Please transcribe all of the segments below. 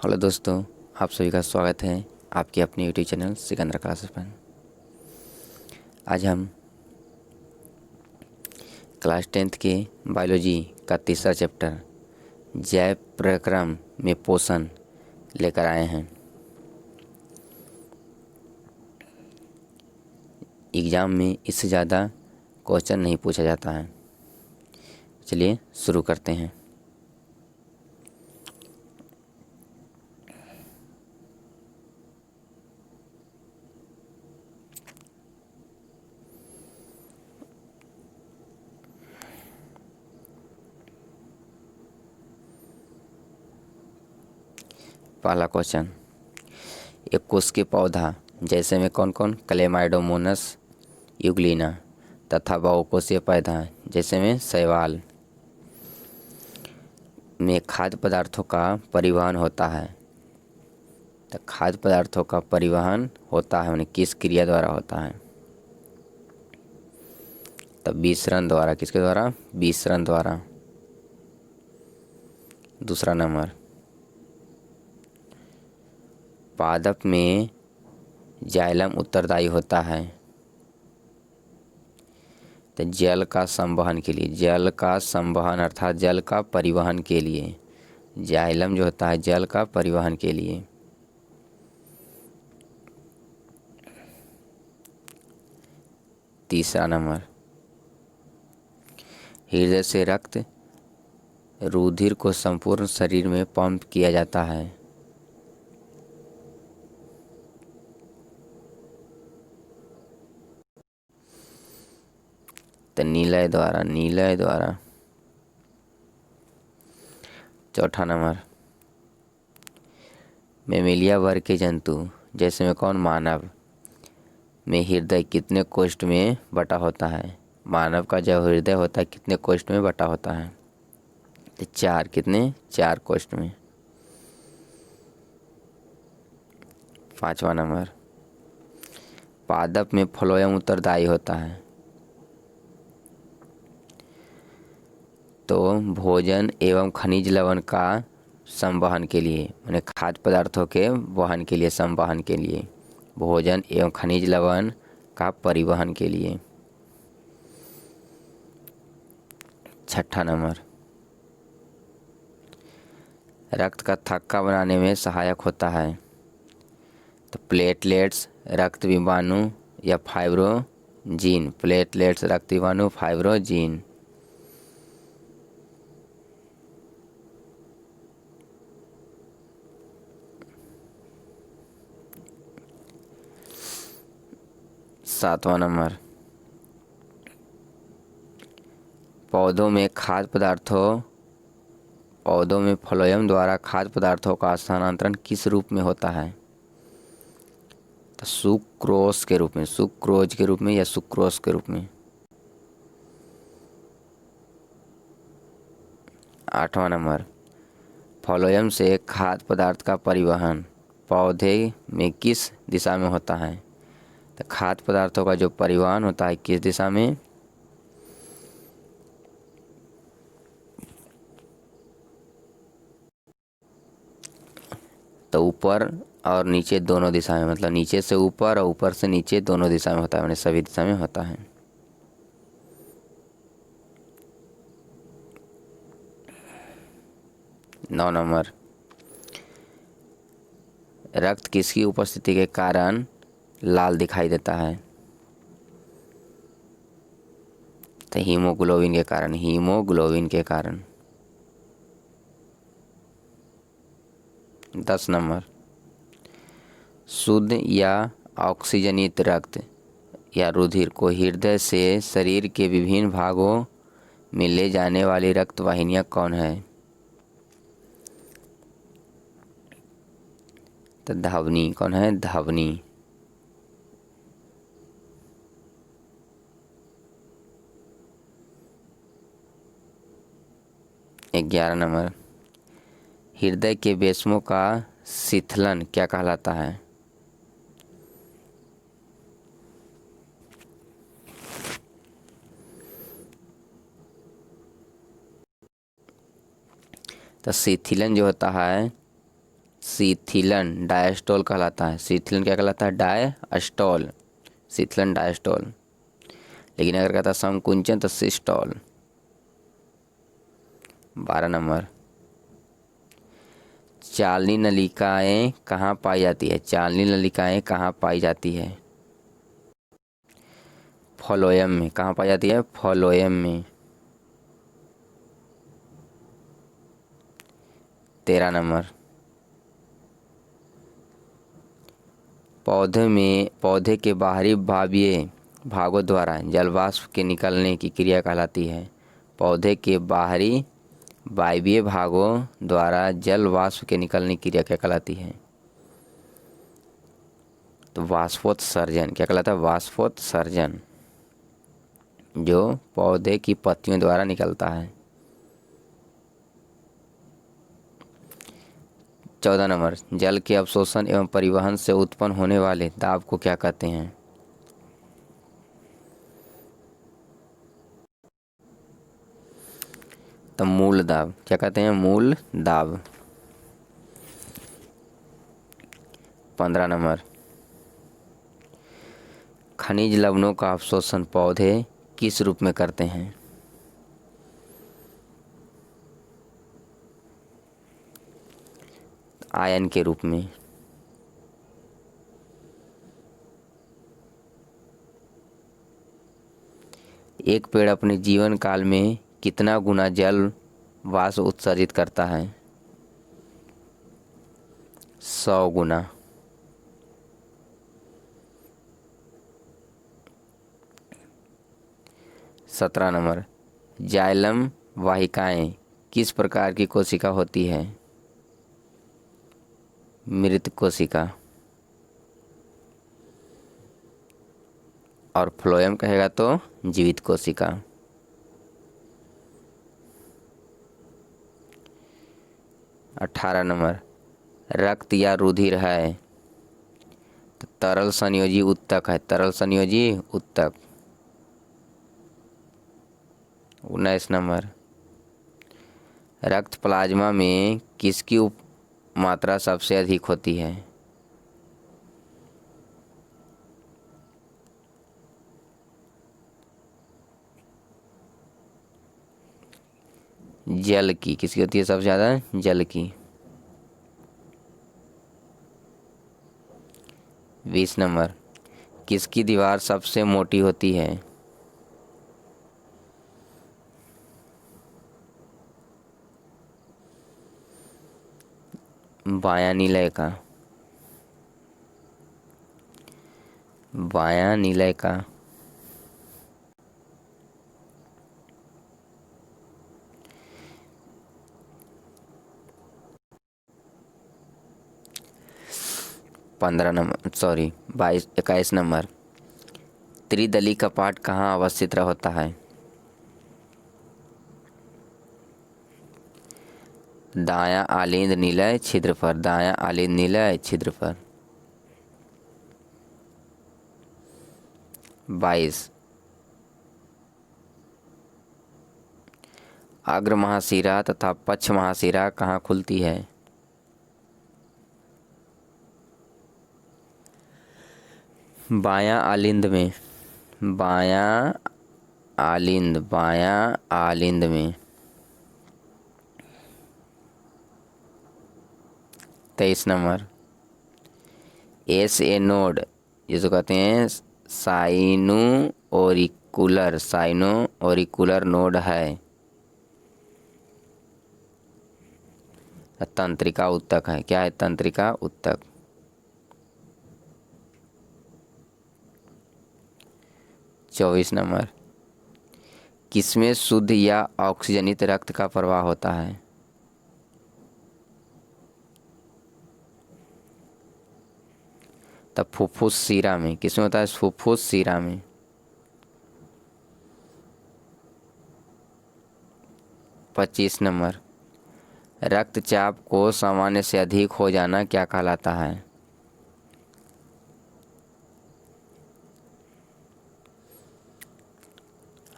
Hello दोस्तों, आप सभी का स्वागत है आपके अपने यूट्यूब चैनल सिकंदर क्लासेस पर। आज हम क्लास 10th के बायोलॉजी का तीसरा चैप्टर जैव प्रक्रम में पोषण लेकर आए हैं। एग्ज़ाम में इससे ज़्यादा क्वेश्चन नहीं पूछा जाता है। चलिए शुरू करते हैं। पहला क्वेश्चन, एक कोश के पौधा जैसे में कौन कौन क्लेमाइडोमोनस यूग्लिना तथा बहुकोषीय पौधा जैसे में शैवाल में खाद्य पदार्थों का परिवहन होता है। तो खाद्य पदार्थों का परिवहन होता है उन्हें किस क्रिया द्वारा होता है? तो विसरण द्वारा। किसके द्वारा? विसरण द्वारा। दूसरा नंबर, पादप में जाइलम उत्तरदायी होता है तो जल का संवहन के लिए, जल का संवहन अर्थात जल का परिवहन के लिए। जाइलम जो होता है जल का परिवहन के लिए। तीसरा नंबर, हृदय से रक्त रुधिर को संपूर्ण शरीर में पंप किया जाता है तो नीलय द्वारा, नीलय द्वारा। चौथा नंबर, मेमेलिया वर्ग के जंतु जैसे में कौन? मानव में हृदय कितने कोष्ठ में बटा होता है? मानव का जो हृदय होता है कितने कोष्ठ में बटा होता है? तो 4। कितने? 4 कोष्ठ में। पांचवा नंबर, पादप में फ्लोएम उत्तरदायी होता है तो भोजन एवं खनिज लवण का संवहन के लिए, यानी खाद्य पदार्थों के वहन के लिए, संवहन के लिए। भोजन एवं खनिज लवण का परिवहन के लिए। छठा नंबर, रक्त का थक्का बनाने में सहायक होता है तो प्लेटलेट्स, रक्त विमाणु या फाइब्रोजीन। प्लेटलेट्स, रक्त विमाणु, फाइब्रोजीन। सातवां नंबर, पौधों में फ्लोएम द्वारा खाद्य पदार्थों का स्थानांतरण किस रूप में होता है? तो सुक्रोज के रूप में, सुक्रोज के रूप में या सुक्रोज के रूप में। आठवां नंबर, फ्लोएम से खाद्य पदार्थ का परिवहन पौधे में किस दिशा में होता है? तो खाद्य पदार्थों का जो परिवहन होता है किस दिशा में? तो ऊपर और नीचे दोनों दिशा में, मतलब नीचे से ऊपर और ऊपर से नीचे दोनों दिशा में होता है, यानी सभी दिशा में होता है। नौ नंबर, रक्त किसकी उपस्थिति के कारण लाल दिखाई देता है? तो हीमोग्लोबिन के कारण, हीमोग्लोबिन के कारण। 10 नंबर, शुद्ध या ऑक्सीजनित रक्त या रुधिर को हृदय से शरीर के विभिन्न भागों में ले जाने वाली रक्त वाहिनियां कौन है? तो धमनी। कौन है? धमनी। 11 नंबर, हृदय के वेश्मों का शिथिलन क्या कहलाता है? तो शिथिलन जो होता है शीतलन डायस्टोल कहलाता है। शीतलन क्या कहलाता है? डायस्टोल। शीतलन डायस्टोल। लेकिन अगर कहता संकुंचन तो सिस्टोल। 12 नंबर, चालनी नलिकाएं कहाँ पाई जाती है? चालनी नलिकाएं कहाँ पाई जाती है? फ्लोएम में। कहाँ पाई जाती है? फ्लोएम में। 13 नंबर, पौधे के बाहरी भागीय भागों द्वारा जलवाष्प के निकलने की क्रिया कहलाती है। पौधे के बाहरी वायवीय भागों द्वारा जल वाष्प के निकलने की क्रिया क्या कहलाती है? तो वाष्पोत्सर्जन। क्या कहलाता है? वाष्पोत्सर्जन, जो पौधे की पत्तियों द्वारा निकलता है। 14 नंबर, जल के अवशोषण एवं परिवहन से उत्पन्न होने वाले दाब को क्या कहते हैं? तो मूल दाब। क्या कहते हैं? मूल दाब। 15 नंबर, खनिज लवणों का अवशोषण पौधे किस रूप में करते हैं? आयन के रूप में। एक पेड़ अपने जीवन काल में कितना गुना जल वाष्प उत्सर्जित करता है? 100 गुना। 17 नंबर, जाइलम वाहिकाएं किस प्रकार की कोशिका होती है? मृत कोशिका। और फ्लोएम कहेगा तो जीवित कोशिका। 18 नंबर, रक्त या रुधिर है तो तरल संयोजी उत्तक है। तरल संयोजी उत्तक। 19 नंबर, रक्त प्लाज्मा में किसकी मात्रा सबसे अधिक होती है? जल की। किसकी होती है सबसे ज़्यादा? जल की। 20 नंबर, किसकी दीवार सबसे मोटी होती है? बायां निलय का। बायां निलय का। 15 नंबर, सॉरी 21 नंबर, त्रिदली कपाट कहाँ अवस्थित होता है? दायां आलिंद निलय छिद्र पर। दायां आलिंद निलय छिद्र पर। 22, अग्र महाशिरा तथा पक्ष महाशिरा कहाँ खुलती है? बायां आलिंद में। बायां आलिंद। बायां आलिंद में। 23 नंबर, एस ए नोड जिसको कहते हैं साइनो ओरिकुलर नोड है। तंत्रिका उत्तक है। क्या है? तंत्रिका उत्तक। 24 नंबर, किसमें शुद्ध या ऑक्सीजनित रक्त का प्रवाह होता है? तब फुफ्फुस शिरा में। किसमें होता है? फुफ्फुस शिरा में। 25 नंबर, रक्तचाप को सामान्य से अधिक हो जाना क्या कहलाता है?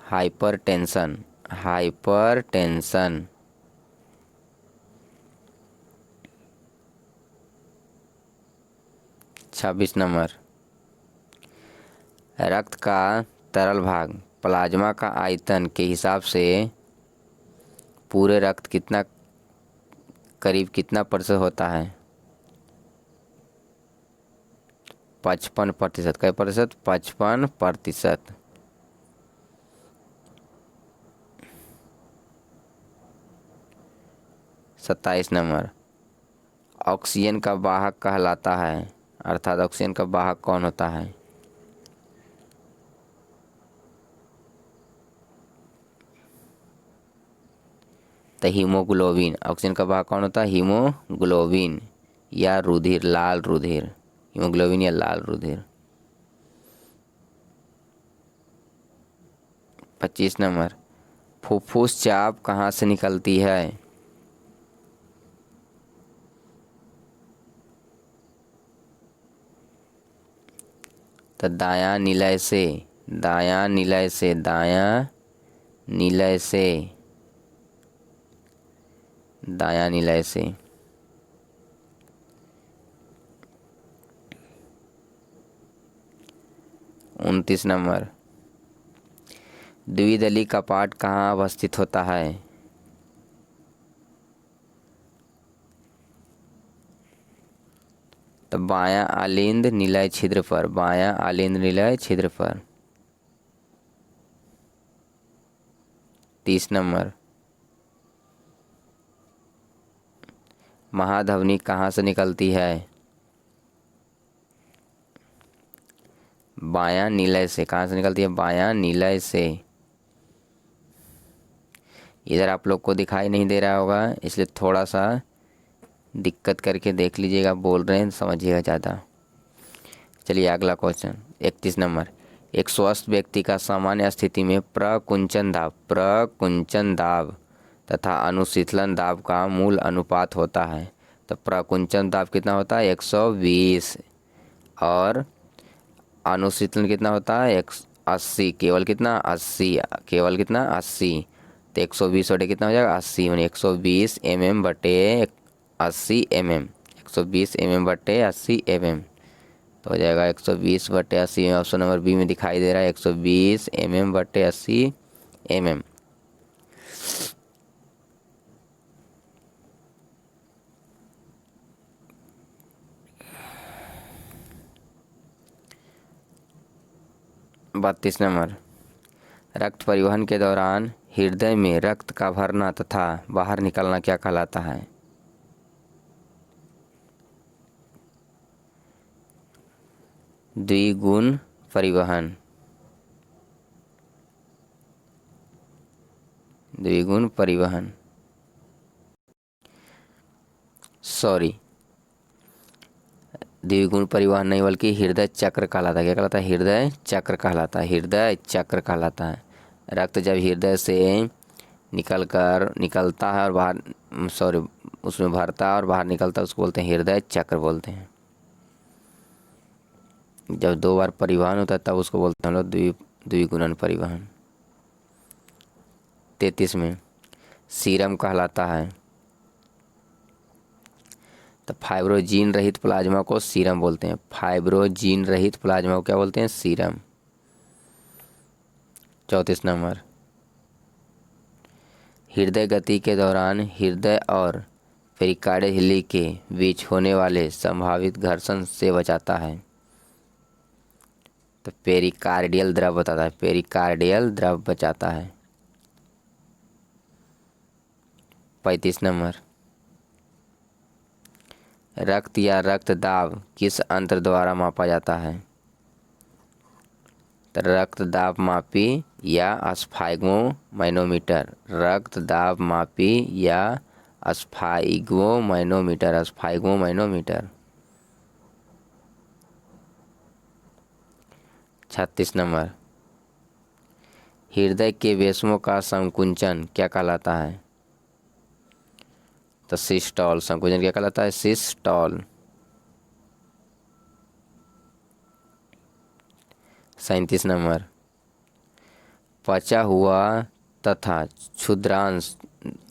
हाइपरटेंशन। हाइपरटेंशन। 26 नंबर, रक्त का तरल भाग प्लाज्मा का आयतन के हिसाब से पूरे रक्त कितना करीब कितना प्रतिशत होता है? 55%। कै प्रतिशत? 55%। 27 नंबर, ऑक्सीजन का वाहक कहलाता है, अर्थात ऑक्सीजन का वाहक कौन होता है? तो हीमोग्लोबिन। ऑक्सीजन का वाहक कौन होता है? हीमोग्लोबिन या रुधिर, लाल रुधिर। हीमोग्लोबिन या लाल रुधिर। 25 नंबर, फुफ्फुस चाप कहाँ से निकलती है? तो दायां निलय से, दायां निलय से, दायां निलय से, दायां निलय से। 29 नंबर, द्विदली कपाट कहाँ अवस्थित होता है? तो बायां आलिंद निलय छिद्र पर, बायां आलिंद निलय छिद्र पर। 30 नंबर, महाधमनी कहाँ से निकलती है? बायां निलय से। कहाँ से निकलती है? बायां निलय से। इधर आप लोग को दिखाई नहीं दे रहा होगा, इसलिए थोड़ा सा दिक्कत करके देख लीजिएगा, बोल रहे हैं समझिएगा ज़्यादा। चलिए अगला क्वेश्चन 31 नंबर, एक स्वस्थ व्यक्ति का सामान्य स्थिति में प्रकुंचन दाब तथा अनुशीतलन दाब का मूल अनुपात होता है। तो प्रकुंचन दाब कितना होता है? 120। और अनुशीतलन कितना होता है? 80। केवल कितना? 80। केवल कितना? 80। तो 120 बटे कितना हो जाएगा? 80। यानी 120 mm बटे 80 mm। 120 mm बटे 80 mm तो हो जाएगा 120 बटे 80। ऑप्शन नंबर बी में दिखाई दे रहा है 120 mm बटे 80 mm। बत्तीस नंबर, रक्त परिवहन के दौरान हृदय में रक्त का भरना तथा बाहर निकलना क्या कहलाता है? द्विगुण परिवहन। द्विगुण परिवहन, सॉरी, द्विगुण परिवहन नहीं बल्कि हृदय चक्र कहलाता है। क्या कहलाता है? हृदय चक्र कहलाता है। हृदय चक्र कहलाता है। रक्त जब हृदय से निकलता है और बाहर, सॉरी, उसमें भरता है और बाहर निकलता है, उसको बोलते हैं हृदय चक्र बोलते हैं। जब 2 बार परिवहन होता है तब उसको बोलते हैं हम लोग द्विगुणन परिवहन। 33 में सीरम कहलाता है। तो फाइब्रोजीन रहित प्लाज्मा को सीरम बोलते हैं। फाइब्रोजीन रहित प्लाज्मा को क्या बोलते हैं? सीरम। 34 नंबर, हृदय गति के दौरान हृदय और पेरिकार्डियल झिल्ली के बीच होने वाले संभावित घर्षण से बचाता है। तो पेरिकार्डियल द्रव बताता है। पेरिकार्डियल द्रव बचाता है। 35 नंबर, रक्त या रक्त दाब किस यंत्र द्वारा मापा जाता है? तो रक्त दाब मापी या स्फाइग्मोमैनोमीटर। रक्त दाब मापी या स्फाइग्मोमैनोमीटर। स्फाइग्मोमैनोमीटर। 36 नंबर, हृदय के वेशमों का संकुचन क्या कहलाता है? तो सिस्टोल। संकुचन क्या कहलाता है? सिस्टोल। 37 नंबर, पचा हुआ तथा क्षुद्रांश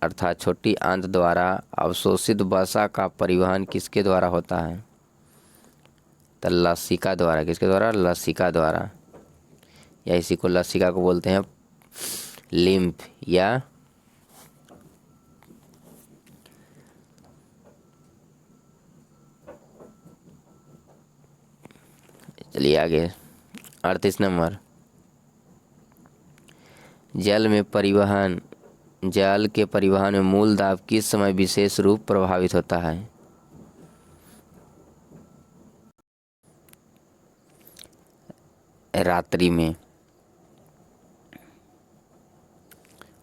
अर्थात छोटी आंत द्वारा अवशोषित वसा का परिवहन किसके द्वारा होता है? तो लसिका द्वारा, किसके द्वारा? लसिका द्वारा, या इसी को लसिका को बोलते हैं लिम्फ या चलिए आगे 38 नंबर, जल के परिवहन में मूल दाब किस समय विशेष रूप प्रभावित होता है? रात्रि में।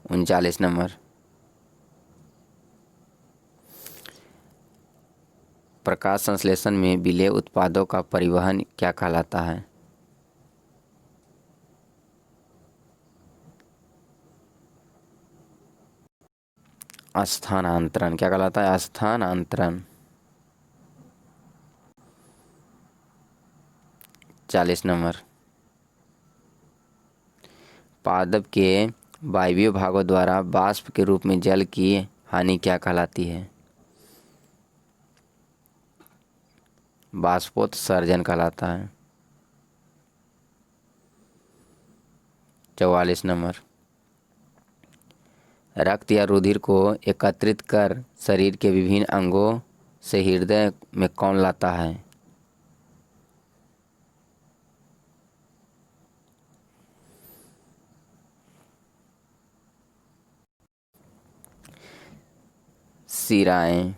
39 नंबर, प्रकाश संश्लेषण में विलेय उत्पादों का परिवहन क्या कहलाता है? स्थानांतरण। क्या कहलाता है? स्थानांतरण। 40 नंबर, पादप के वायवीय भागों द्वारा वाष्प के रूप में जल की हानि क्या कहलाती है? बाष्पोत्सर्जन कहलाता है। 44 नंबर, रक्त या रुधिर को एकत्रित कर शरीर के विभिन्न अंगों से हृदय में कौन लाता है? शिराएं।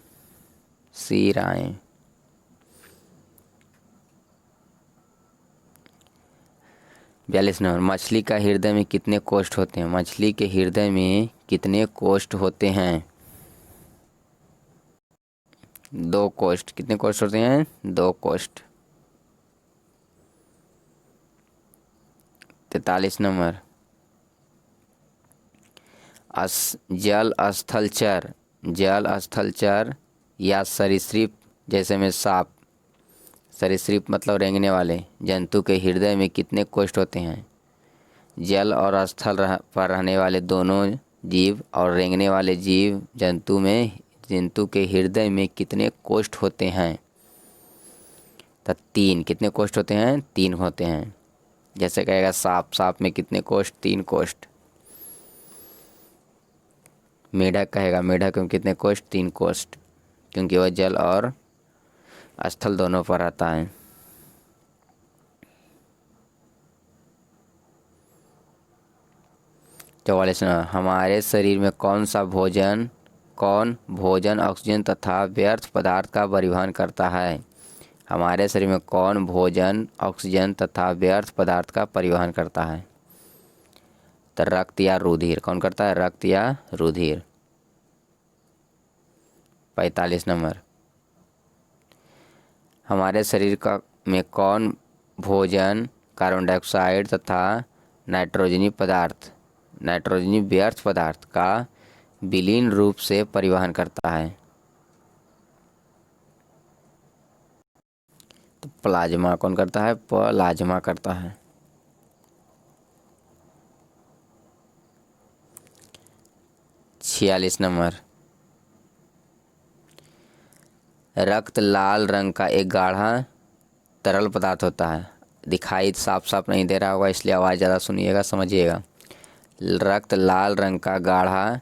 42 नंबर, मछली का हृदय में कितने कोष्ठ होते हैं? मछली के हृदय में कितने कोष्ठ होते हैं? 2 कोष्ठ। कितने कोष्ठ होते हैं? 2 कोष्ठ। 43 नंबर, जल स्थलचर या सरीसृप जैसे में सांप, सरीसृप मतलब रेंगने वाले जंतु के हृदय में कितने कोष्ठ होते हैं? जल और स्थल पर रहने वाले दोनों जीव और रेंगने वाले जीव जंतु के हृदय में कितने कोष्ठ होते हैं? तो 3। कितने कोष्ठ होते हैं? 3 होते हैं। जैसे कहेगा सांप में कितने कोष्ठ? 3 कोष्ठ। मेढक कहेगा मेढक में कितने कोष्ठ? 3 कोष्ठ, क्योंकि वह जल और स्थल दोनों पर रहता है। चौवालीस, हमारे शरीर में कौन भोजन ऑक्सीजन तथा व्यर्थ पदार्थ का परिवहन करता है? हमारे शरीर में कौन भोजन ऑक्सीजन तथा व्यर्थ पदार्थ का परिवहन करता है? तो रक्त या रुधिर। कौन करता है? रक्त या रुधिर। 45 नंबर, हमारे शरीर में कौन भोजन कार्बन डाइऑक्साइड तथा नाइट्रोजनी व्यर्थ पदार्थ का विलीन रूप से परिवहन करता है? तो प्लाज्मा। कौन करता है? प्लाज्मा करता है। 46 नंबर, रक्त लाल रंग का एक गाढ़ा तरल पदार्थ होता है। दिखाई साफ साफ नहीं दे रहा होगा, इसलिए आवाज़ ज़्यादा सुनिएगा, समझिएगा। रक्त लाल रंग का गाढ़ा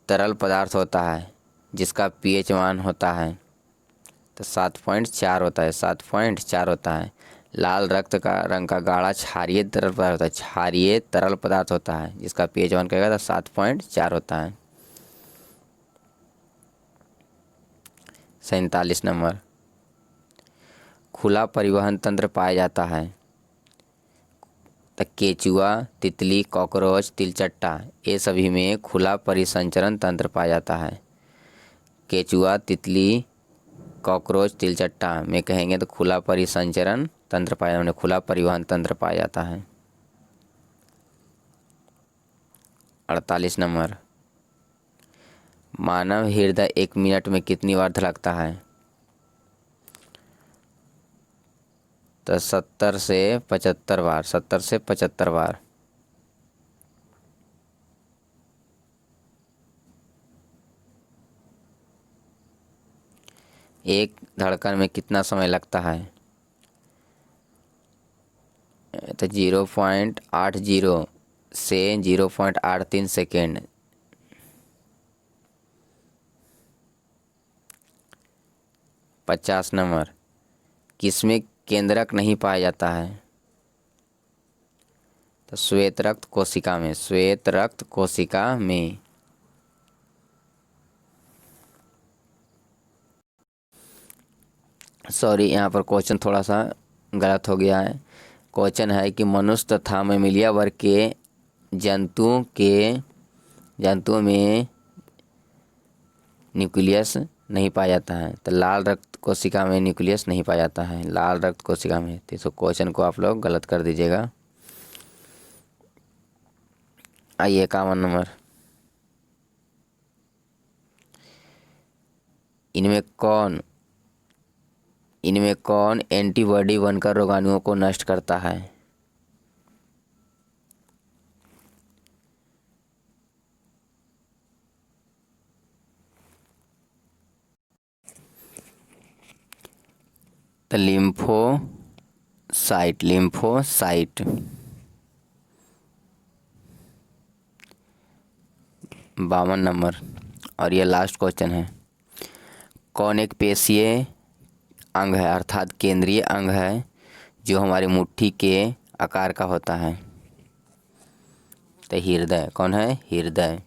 तरल पदार्थ होता है जिसका pH मान होता है तो 7.4 होता है। 7.4 होता है। लाल रक्त का रंग का गाढ़ा क्षारीय तरल पदार्थ होता है। क्षारीय तरल पदार्थ होता है जिसका pH मान कहेगा तो 7.4 होता है। 47 नंबर, खुला परिवहन तंत्र पाया जाता है तो केचुआ, तितली, कॉकरोच, तिलचट्टा, ये सभी में खुला परिसंचरण तंत्र पाया जाता है। केचुआ, तितली, कॉकरोच, तिलचट्टा में कहेंगे तो खुला परिसंचरण तंत्र पाया, खुला परिवहन तंत्र पाया जाता है। 48 नंबर, मानव हृदय 1 मिनट में कितनी बार धड़कता है? तो 70 से 75 बार। 70 से 75 बार। एक धड़कन में कितना समय लगता है? तो 0.80 से 0.83 सेकेंड। पचास नंबर, किसमें केंद्रक नहीं पाया जाता है? तो श्वेत रक्त कोशिका में, श्वेत रक्त कोशिका में। सॉरी, यहाँ पर क्वेश्चन थोड़ा सा गलत हो गया है। क्वेश्चन है कि मनुष्य तथा मैमेलिया वर्ग के जंतुओं में न्यूक्लियस नहीं पाया जाता है। तो लाल रक्त कोशिका में न्यूक्लियस नहीं पाया जाता है, लाल रक्त कोशिका में। तो इस क्वेश्चन को आप लोग गलत कर दीजिएगा। आइए 51 नंबर, इनमें कौन एंटीबॉडी बनकर रोगाणुओं को नष्ट करता है? तो लिम्फोसाइट। 52 नंबर, और ये लास्ट क्वेश्चन है। कौन एक पेशीय अंग है, अर्थात केंद्रीय अंग है, जो हमारी मुट्ठी के आकार का होता है? तो हृदय। कौन है? हृदय।